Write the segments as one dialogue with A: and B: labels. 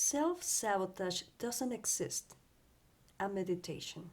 A: Self-sabotage doesn't exist. A meditation.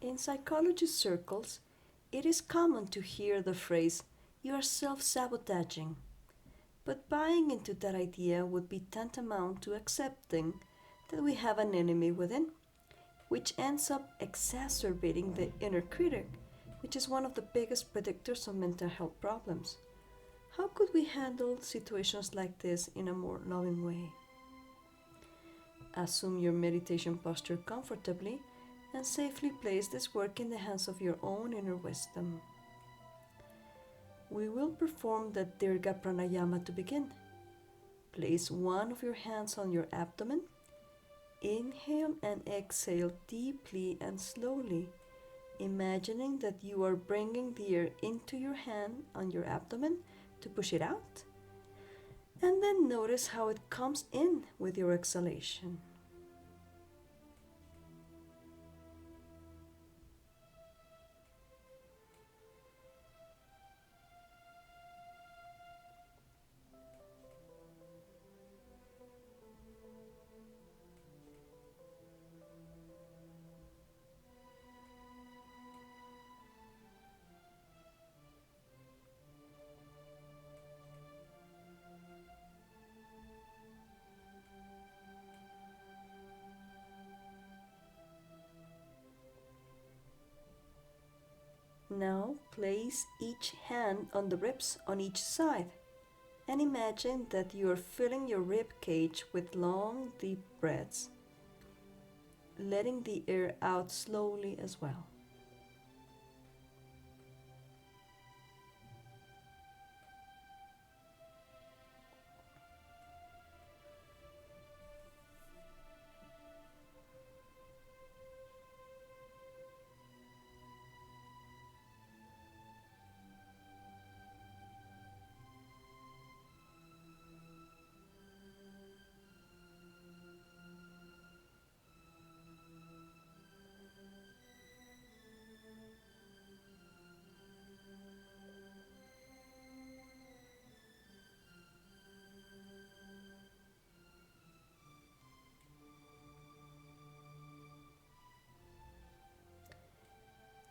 A: In psychology circles, it is common to hear the phrase, "you are self-sabotaging," but buying into that idea would be tantamount to accepting that we have an enemy within, which ends up exacerbating the inner critic, which is one of the biggest predictors of mental health problems. How could we handle situations like this in a more loving way? Assume your meditation posture comfortably and safely place this work in the hands of your own inner wisdom. We will perform the Dirga Pranayama to begin. Place one of your hands on your abdomen. Inhale and exhale deeply and slowly, imagining that you are bringing the air into your hand on your abdomen to push it out. And then notice how it comes in with your exhalation. Now place each hand on the ribs on each side and imagine that you are filling your rib cage with long, deep breaths, letting the air out slowly as well.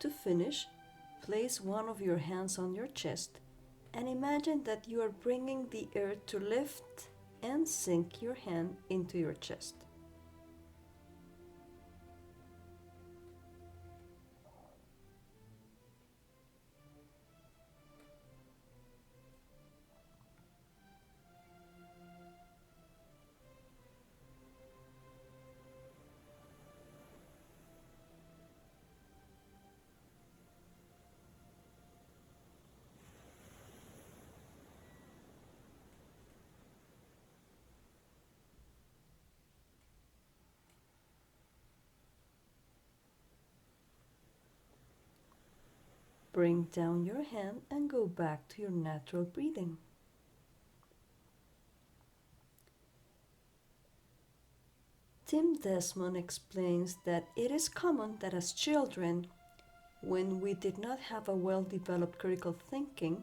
A: To finish, place one of your hands on your chest and imagine that you are bringing the air to lift and sink your hand into your chest. Bring down your hand and go back to your natural breathing. Tim Desmond explains that it is common that as children, when we did not have a well-developed critical thinking,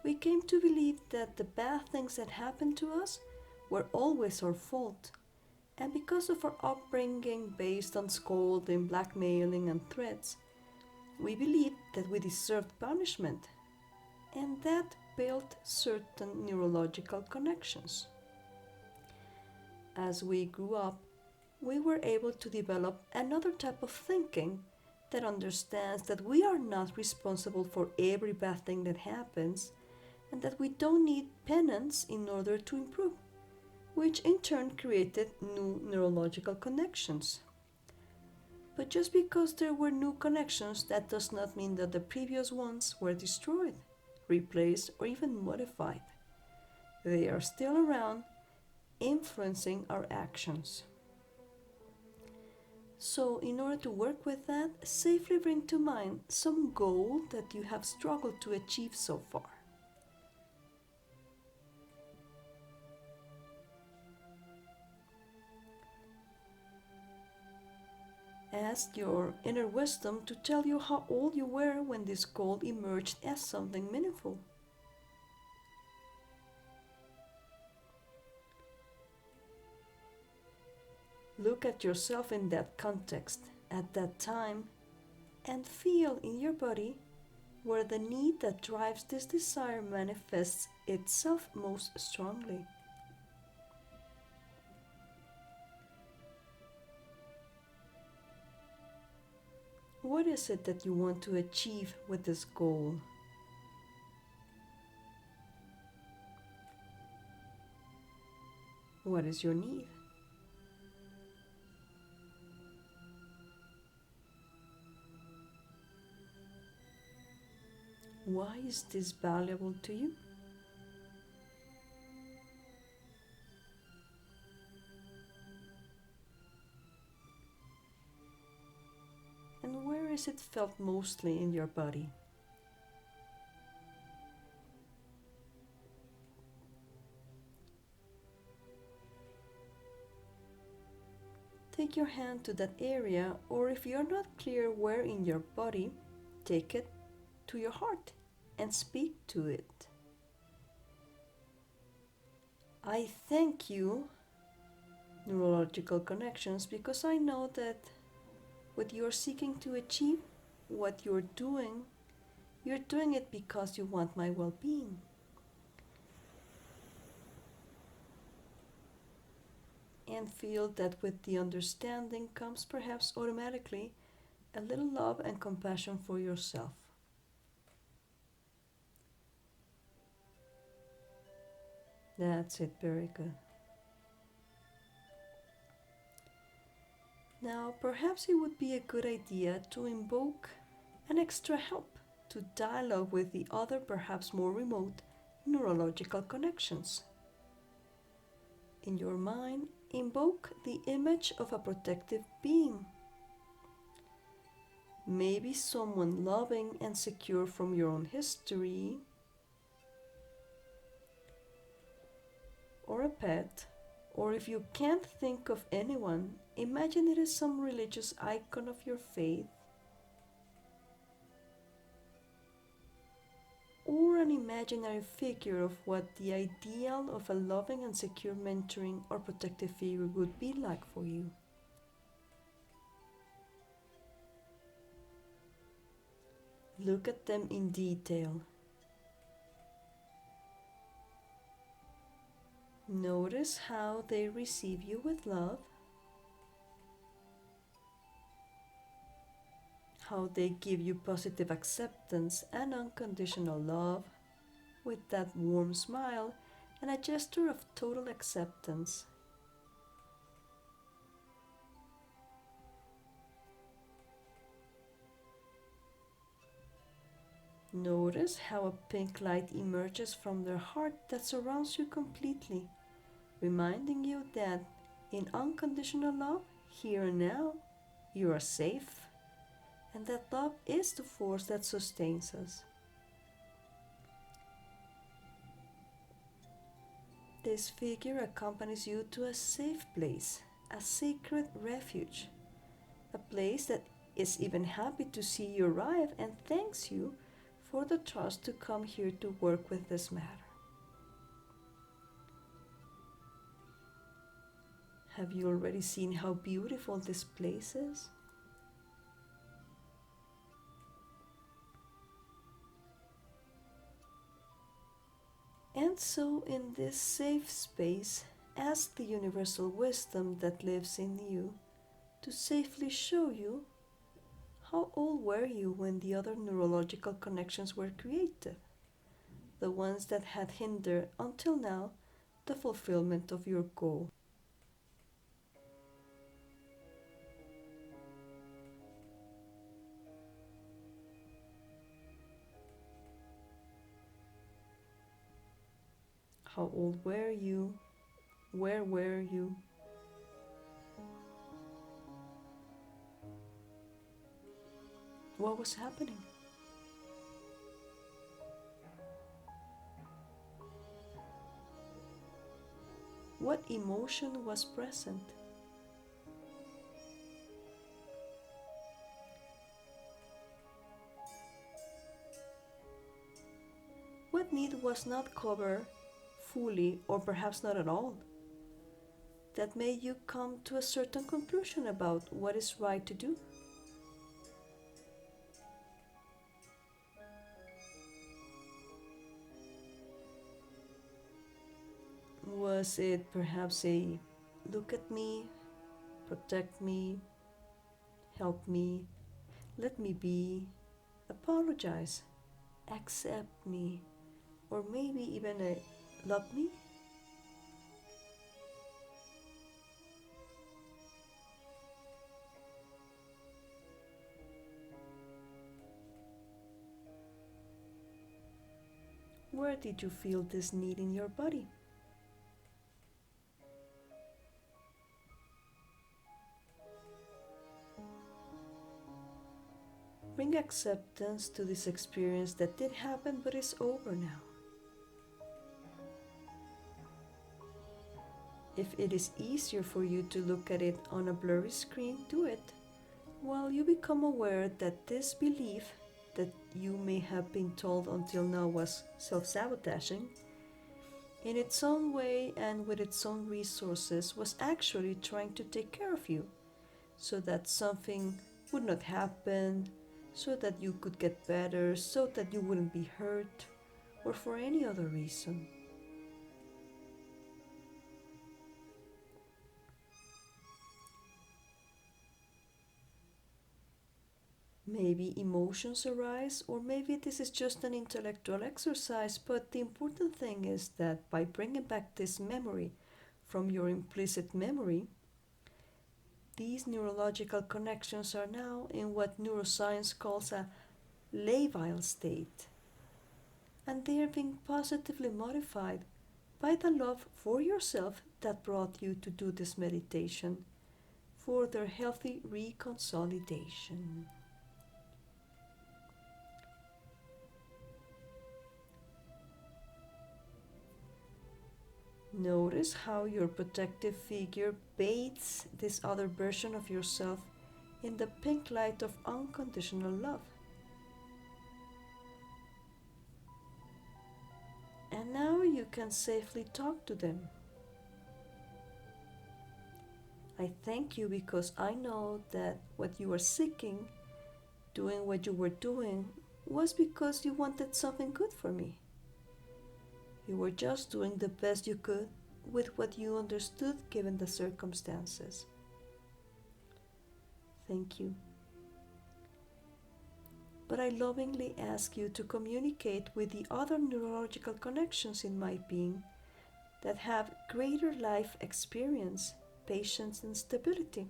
A: we came to believe that the bad things that happened to us were always our fault. And because of our upbringing based on scolding, blackmailing, and threats, we believed that we deserved punishment, and that built certain neurological connections. As we grew up, we were able to develop another type of thinking that understands that we are not responsible for every bad thing that happens, and that we don't need penance in order to improve, which in turn created new neurological connections. But just because there were new connections, that does not mean that the previous ones were destroyed, replaced, or even modified. They are still around, influencing our actions. So, in order to work with that, safely bring to mind some goal that you have struggled to achieve so far. Ask your inner wisdom to tell you how old you were when this goal emerged as something meaningful. Look at yourself in that context, at that time, and feel in your body where the need that drives this desire manifests itself most strongly. What is it that you want to achieve with this goal? What is your need? Why is this valuable to you? And where is it felt mostly in your body? Take your hand to that area, or if you're not clear where in your body, take it to your heart and speak to it. I thank you, neurological connections, because I know that what you're seeking to achieve, what you're doing it because you want my well being. And feel that with the understanding comes perhaps automatically a little love and compassion for yourself. That's it, very good. Now, perhaps it would be a good idea to invoke an extra help to dialogue with the other, perhaps more remote, neurological connections. In your mind, invoke the image of a protective being. Maybe someone loving and secure from your own history, or a pet, or if you can't think of anyone, imagine it as some religious icon of your faith, or an imaginary figure of what the ideal of a loving and secure mentoring or protective figure would be like for you. Look at them in detail. Notice how they receive you with love, how they give you positive acceptance and unconditional love with that warm smile and a gesture of total acceptance. Notice how a pink light emerges from their heart that surrounds you completely, reminding you that in unconditional love, here and now, you are safe, and that love is the force that sustains us. This figure accompanies you to a safe place, a sacred refuge, a place that is even happy to see you arrive and thanks you for the trust to come here to work with this matter. Have you already seen how beautiful this place is? And so, in this safe space, ask the universal wisdom that lives in you to safely show you how old were you when the other neurological connections were created, the ones that had hindered until now the fulfillment of your goal. How old were you? Where were you? What was happening? What emotion was present? What need was not covered fully or perhaps not at all? that made you come to a certain conclusion about what is right to do? Was it perhaps a look at me, protect me, help me, let me be, apologize, accept me, or maybe even a love me? Where did you feel this need in your body? Bring acceptance to this experience that did happen but is over now. If it is easier for you to look at it on a blurry screen, do it, while you become aware that this belief that you may have been told until now was self-sabotaging, in its own way and with its own resources, was actually trying to take care of you so that something would not happen, so that you could get better, so that you wouldn't be hurt, or for any other reason. Maybe emotions arise, or maybe this is just an intellectual exercise, but the important thing is that by bringing back this memory from your implicit memory, these neurological connections are now in what neuroscience calls a labile state, and they are being positively modified by the love for yourself that brought you to do this meditation for their healthy reconsolidation. Notice how your protective figure bathes this other version of yourself in the pink light of unconditional love. And now you can safely talk to them. I thank you because I know that what you are seeking, doing what you were doing, was because you wanted something good for me. You were just doing the best you could with what you understood given the circumstances. Thank you. But I lovingly ask you to communicate with the other neurological connections in my being that have greater life experience, patience, and stability.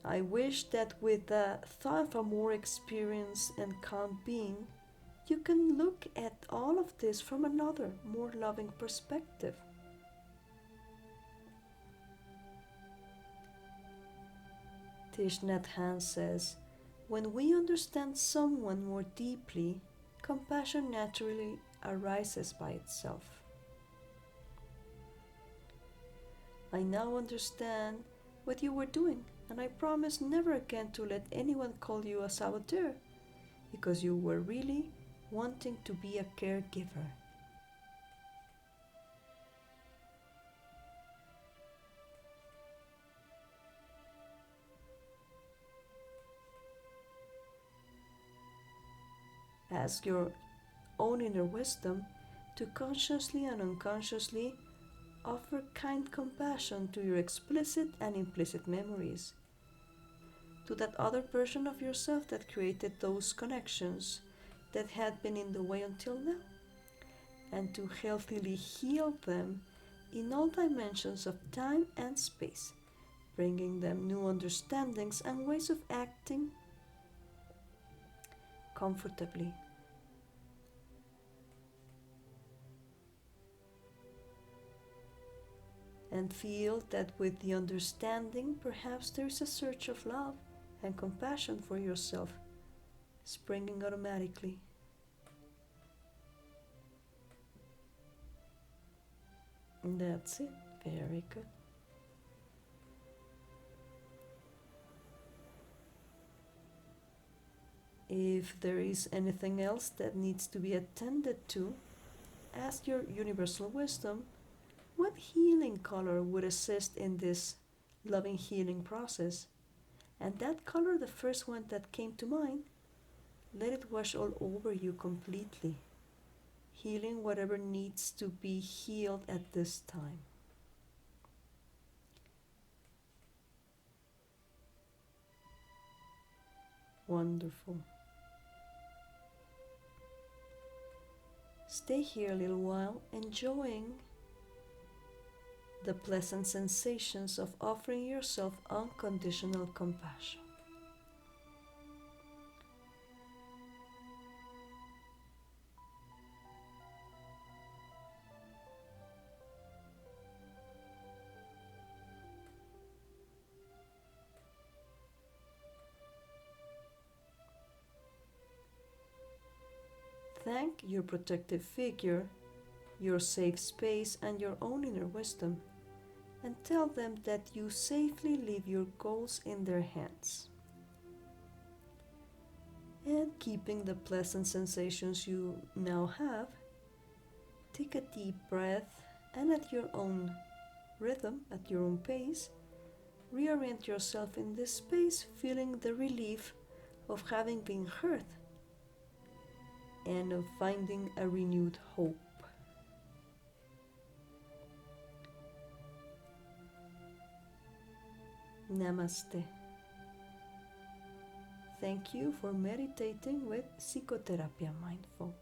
A: I wish that with the thought of a more experienced and calm being, you can look at all of this from another, more loving perspective. Thich Nhat Hanh says, when we understand someone more deeply, compassion naturally arises by itself. I now understand what you were doing, and I promise never again to let anyone call you a saboteur, because you were really wanting to be a caregiver. Ask your own inner wisdom to consciously and unconsciously offer kind compassion to your explicit and implicit memories, to that other version of yourself that created those connections that had been in the way until now, and to healthily heal them in all dimensions of time and space, bringing them new understandings and ways of acting comfortably. And feel that with the understanding, perhaps there is a surge of love and compassion for yourself springing automatically. That's it. Very good. If there is anything else that needs to be attended to, ask your universal wisdom What healing color would assist in this loving healing process? And that color, the first one that came to mind, let it wash all over you completely, healing whatever needs to be healed at this time. Wonderful. Stay here a little while, enjoying the pleasant sensations of offering yourself unconditional compassion. Thank your protective figure, your safe space, and your own inner wisdom, and tell them that you safely leave your goals in their hands. And keeping the pleasant sensations you now have, take a deep breath and at your own rhythm, at your own pace, reorient yourself in this space, feeling the relief of having been heard and of finding a renewed hope. Namaste. Thank you for meditating with Psicoterapia Mindful.